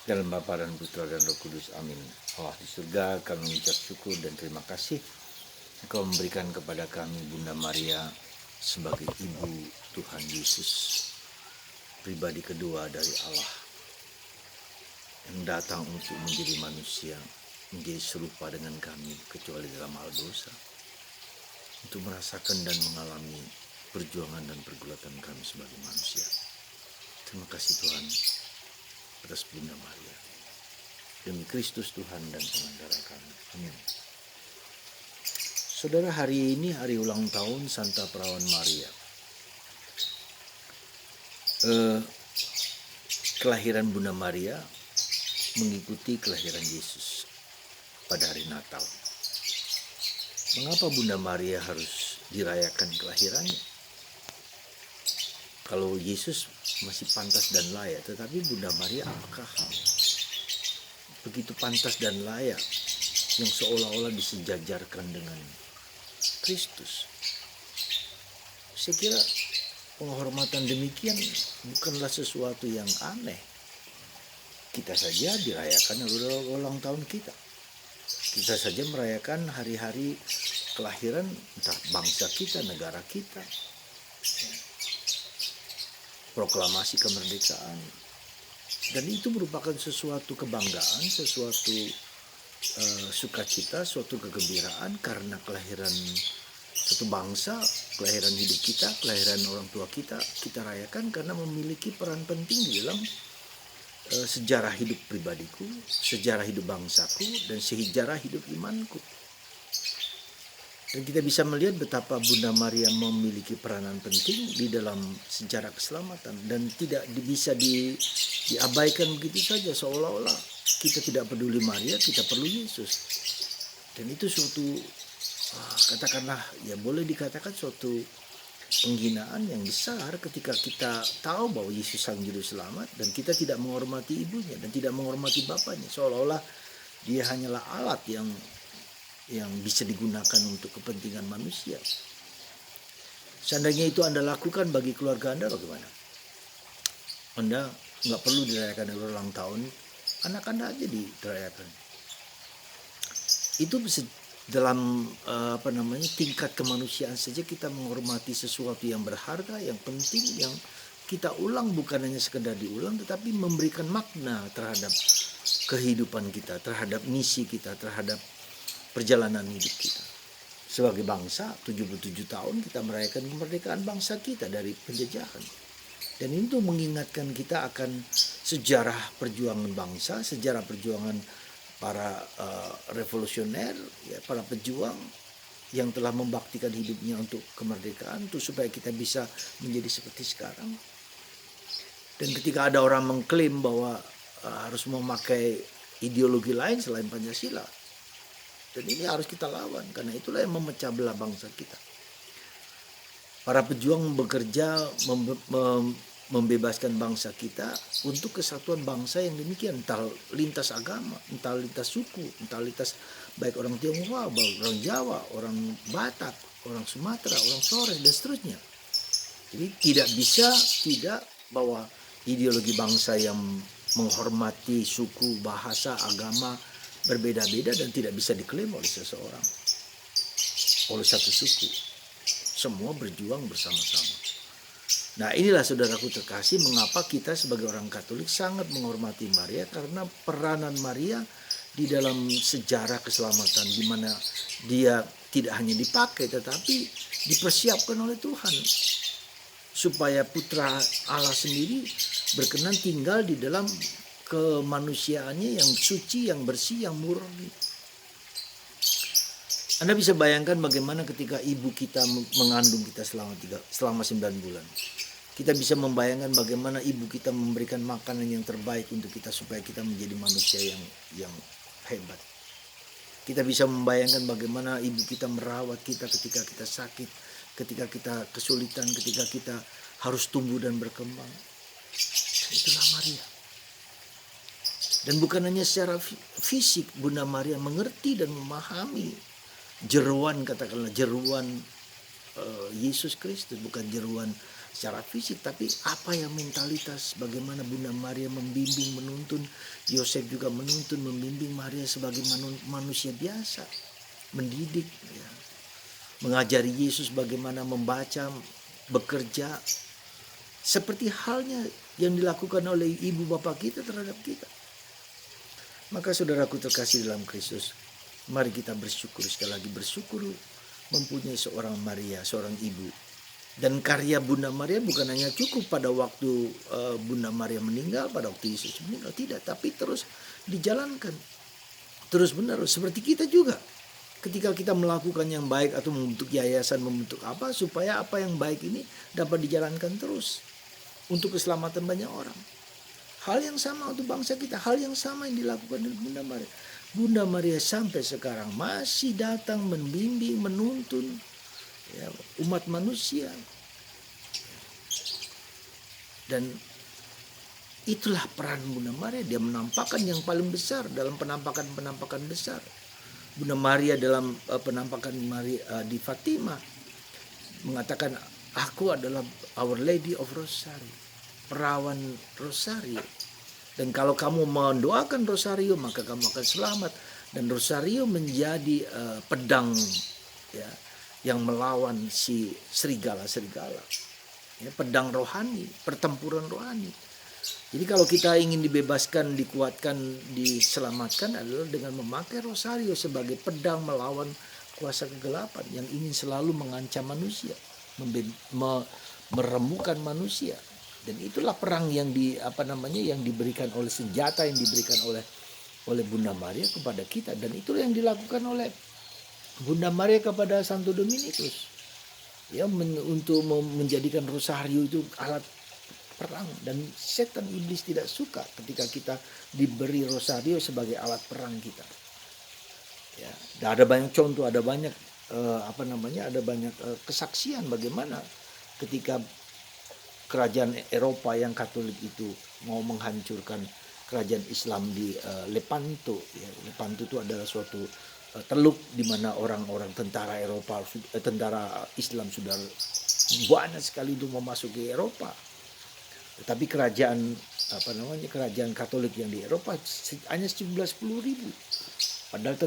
Dalam Bapa dan Putra dan Roh Kudus, amin. Allah di surga, kami mengucap syukur dan terima kasih Engkau memberikan kepada kami Bunda Maria sebagai Ibu Tuhan Yesus, pribadi kedua dari Allah, yang datang untuk menjadi manusia, menjadi serupa dengan kami kecuali dalam hal dosa, untuk merasakan dan mengalami perjuangan dan pergulatan kami sebagai manusia. Terima kasih Tuhan atas Bunda Maria. Demi Kristus Tuhan dan pengantara kami. Amin. Saudara, hari ini hari ulang tahun Santa Perawan Maria. Kelahiran Bunda Maria mengikuti kelahiran Yesus pada hari Natal. Mengapa Bunda Maria harus dirayakan kelahirannya? Kalau Yesus masih pantas dan layak, tetapi Bunda Maria apakah begitu pantas dan layak yang seolah-olah disejajarkan dengan Kristus? Saya kira penghormatan demikian bukanlah sesuatu yang aneh. Kita saja dirayakan ulang tahun kita. Kita saja merayakan hari-hari kelahiran entah bangsa kita, negara kita. Proklamasi kemerdekaan. Dan itu merupakan sesuatu kebanggaan, sesuatu sukacita, suatu kegembiraan karena kelahiran satu bangsa, kelahiran hidup kita, kelahiran orang tua kita rayakan karena memiliki peran penting di dalam sejarah hidup pribadiku, sejarah hidup bangsaku, dan sejarah hidup imanku. Dan kita bisa melihat betapa Bunda Maria memiliki peranan penting di dalam sejarah keselamatan dan tidak bisa diabaikan begitu saja seolah-olah kita tidak peduli Maria, kita perlu Yesus. Dan itu suatu katakanlah ya boleh dikatakan suatu penghinaan yang besar ketika kita tahu bahwa Yesus Sang Juru Selamat dan kita tidak menghormati ibunya dan tidak menghormati bapaknya, seolah-olah dia hanyalah alat yang bisa digunakan untuk kepentingan manusia. Seandainya itu Anda lakukan bagi keluarga Anda, bagaimana? Anda nggak perlu dirayakan ulang tahun, anak Anda aja dirayakan. Itu dalam tingkat kemanusiaan saja kita menghormati sesuatu yang berharga, yang penting, yang kita ulang bukan hanya sekedar diulang, tetapi memberikan makna terhadap kehidupan kita, terhadap misi kita, terhadap perjalanan hidup kita. Sebagai bangsa, 77 tahun kita merayakan kemerdekaan bangsa kita dari penjajahan. Dan itu mengingatkan kita akan sejarah perjuangan bangsa, sejarah perjuangan para revolusioner, ya, para pejuang yang telah membaktikan hidupnya untuk kemerdekaan, untuk supaya kita bisa menjadi seperti sekarang. Dan ketika ada orang mengklaim bahwa harus memakai ideologi lain selain Pancasila, dan ini harus kita lawan, karena itulah yang memecah belah bangsa kita. Para pejuang bekerja membebaskan bangsa kita untuk kesatuan bangsa yang demikian, entah lintas agama, entah lintas suku, entah lintas baik orang Tionghoa, baik orang Jawa, orang Batak, orang Sumatera, orang Flores, dan seterusnya. Jadi tidak bahwa ideologi bangsa yang menghormati suku, bahasa, agama berbeda-beda dan tidak bisa diklaim oleh seseorang, oleh satu suku. Semua berjuang bersama-sama. Nah, inilah saudaraku terkasih, mengapa kita sebagai orang Katolik sangat menghormati Maria, karena peranan Maria di dalam sejarah keselamatan, di mana dia tidak hanya dipakai tetapi dipersiapkan oleh Tuhan supaya putra Allah sendiri berkenan tinggal di dalam kemanusiaannya yang suci, yang bersih, yang murni. Anda bisa bayangkan bagaimana ketika ibu kita mengandung kita selama 9 bulan. Kita bisa membayangkan bagaimana ibu kita memberikan makanan yang terbaik untuk kita supaya kita menjadi manusia yang hebat. Kita bisa membayangkan bagaimana ibu kita merawat kita ketika kita sakit, ketika kita kesulitan, ketika kita harus tumbuh dan berkembang. Itulah Maria. Dan bukan hanya secara fisik, Bunda Maria mengerti dan memahami jeruan, katakanlah jeruan Yesus Kristus, bukan jeruan secara fisik, tapi apa yang mentalitas, bagaimana Bunda Maria membimbing, menuntun, Yosef juga menuntun, membimbing Maria sebagai manusia biasa, mendidik, ya, mengajari Yesus bagaimana membaca, bekerja, seperti halnya yang dilakukan oleh ibu bapak kita terhadap kita. Maka saudaraku terkasih dalam Kristus, mari kita bersyukur, sekali lagi bersyukur mempunyai seorang Maria, seorang ibu. Dan karya Bunda Maria bukan hanya cukup pada waktu Bunda Maria meninggal, pada waktu Yesus meninggal, tidak, tapi terus dijalankan terus menerus. Seperti kita juga, ketika kita melakukan yang baik atau membentuk yayasan, membentuk apa, supaya apa yang baik ini dapat dijalankan terus untuk keselamatan banyak orang. Hal yang sama untuk bangsa kita, hal yang sama yang dilakukan oleh Bunda Maria. Bunda Maria sampai sekarang masih datang membimbing, menuntun, ya, umat manusia. Dan itulah peran Bunda Maria. Dia menampakkan yang paling besar dalam penampakan besar. Bunda Maria dalam penampakan Maria di Fatima mengatakan, aku adalah Our Lady of Rosario, perawan Rosario. Dan kalau kamu mendoakan Rosario, maka kamu akan selamat. Dan Rosario menjadi pedang, ya, yang melawan si serigala-serigala. Ya, pedang rohani, pertempuran rohani. Jadi kalau kita ingin dibebaskan, dikuatkan, diselamatkan adalah dengan memakai Rosario sebagai pedang melawan kuasa kegelapan yang ingin selalu mengancam manusia, merembukan manusia. Dan itulah perang yang yang diberikan oleh senjata yang diberikan oleh Bunda Maria kepada kita, dan itulah yang dilakukan oleh Bunda Maria kepada Santo Dominikus. Ya, untuk menjadikan Rosario itu alat perang, dan setan iblis tidak suka ketika kita diberi Rosario sebagai alat perang kita. Ya, ada banyak contoh, ada banyak ada banyak kesaksian bagaimana ketika kerajaan Eropa yang Katolik itu mau menghancurkan kerajaan Islam di Lepanto. Ya, Lepanto itu adalah suatu teluk di mana orang-orang tentara Eropa, tentara Islam sudah banyak sekali untuk memasuki Eropa. Tetapi kerajaan kerajaan Katolik yang di Eropa hanya 10.000. Padahal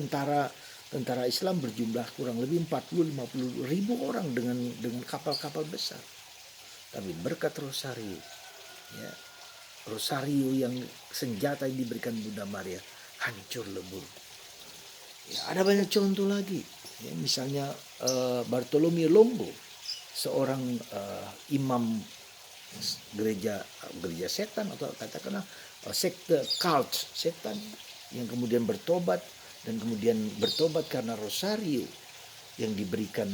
tentara Islam berjumlah kurang lebih 40-50 ribu orang dengan kapal-kapal besar. Tapi berkat Rosario, ya, Rosario yang senjata yang diberikan Bunda Maria hancur lebur. Ya, ada banyak contoh lagi. Ya, misalnya Bartolomeo Longo, seorang imam gereja setan, atau katakanlah sekte cult setan, yang kemudian bertobat, dan kemudian bertobat karena Rosario yang diberikan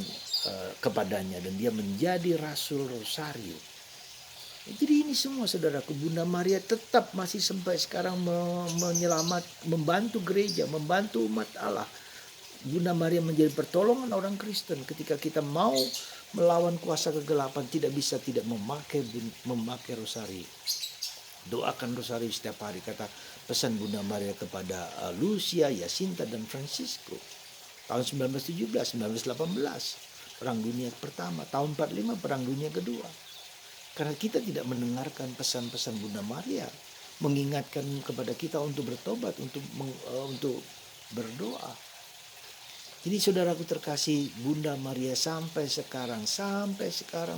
kepadanya, dan dia menjadi Rasul Rosario. Jadi ini semua saudaraku, Bunda Maria tetap masih sampai sekarang membantu gereja, membantu umat Allah. Bunda Maria menjadi pertolongan orang Kristen ketika kita mau melawan kuasa kegelapan, tidak bisa tidak memakai Rosario. Doakan Rosario setiap hari, kata pesan Bunda Maria kepada Lucia, Jacinta, dan Francisco. Tahun 1917, 1918 Perang Dunia Pertama, tahun 45 Perang Dunia Kedua. Karena kita tidak mendengarkan pesan-pesan Bunda Maria, mengingatkan kepada kita untuk bertobat, untuk berdoa. Jadi saudaraku terkasih, Bunda Maria sampai sekarang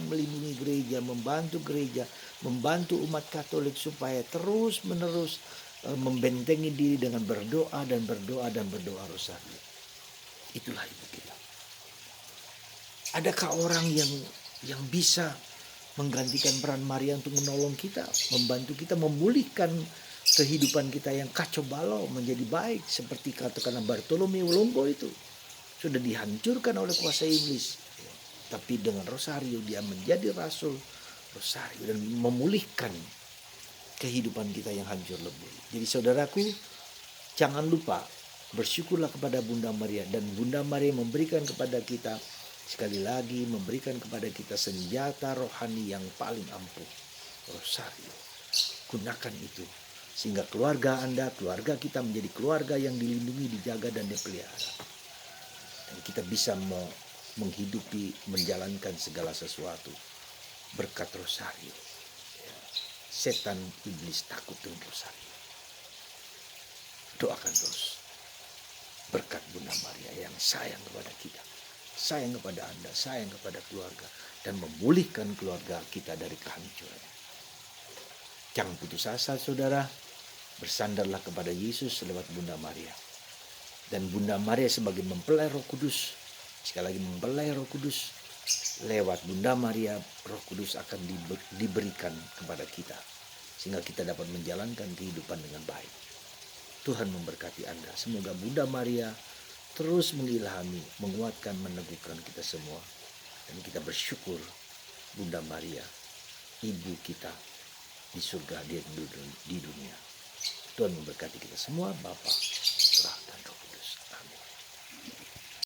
melindungi gereja, membantu umat Katolik supaya terus menerus membentengi diri dengan berdoa Rosario. Itulah ibu kita. Adakah orang yang bisa menggantikan peran Maria untuk menolong kita, membantu kita memulihkan kehidupan kita yang kacau balau menjadi baik, seperti katakanlah Bartolomeo Longo itu sudah dihancurkan oleh kuasa iblis, tapi dengan Rosario dia menjadi Rasul Rosario dan memulihkan kehidupan kita yang hancur lebur. Jadi saudaraku, jangan lupa bersyukurlah kepada Bunda Maria, dan Bunda Maria memberikan kepada kita, sekali lagi memberikan kepada kita senjata rohani yang paling ampuh, Rosario. Gunakan itu sehingga keluarga Anda, keluarga kita menjadi keluarga yang dilindungi, dijaga, dan dipelihara. Dan kita bisa menghidupi, menjalankan segala sesuatu berkat rosario. Setan iblis takut dengan rosario. Doakan terus berkat Bunda Maria yang sayang kepada kita, sayang kepada Anda, sayang kepada keluarga, dan memulihkan keluarga kita dari kehancuran. Jangan putus asa saudara, bersandarlah kepada Yesus lewat Bunda Maria. Dan Bunda Maria sebagai mempelai Roh Kudus, sekali lagi mempelai Roh Kudus, lewat Bunda Maria Roh Kudus akan diberikan kepada kita, sehingga kita dapat menjalankan kehidupan dengan baik. Tuhan memberkati Anda. Semoga Bunda Maria terus mengilhami, menguatkan, meneguhkan kita semua. Dan kita bersyukur Bunda Maria, Ibu kita di surga, di dunia. Tuhan memberkati kita semua, Bapa,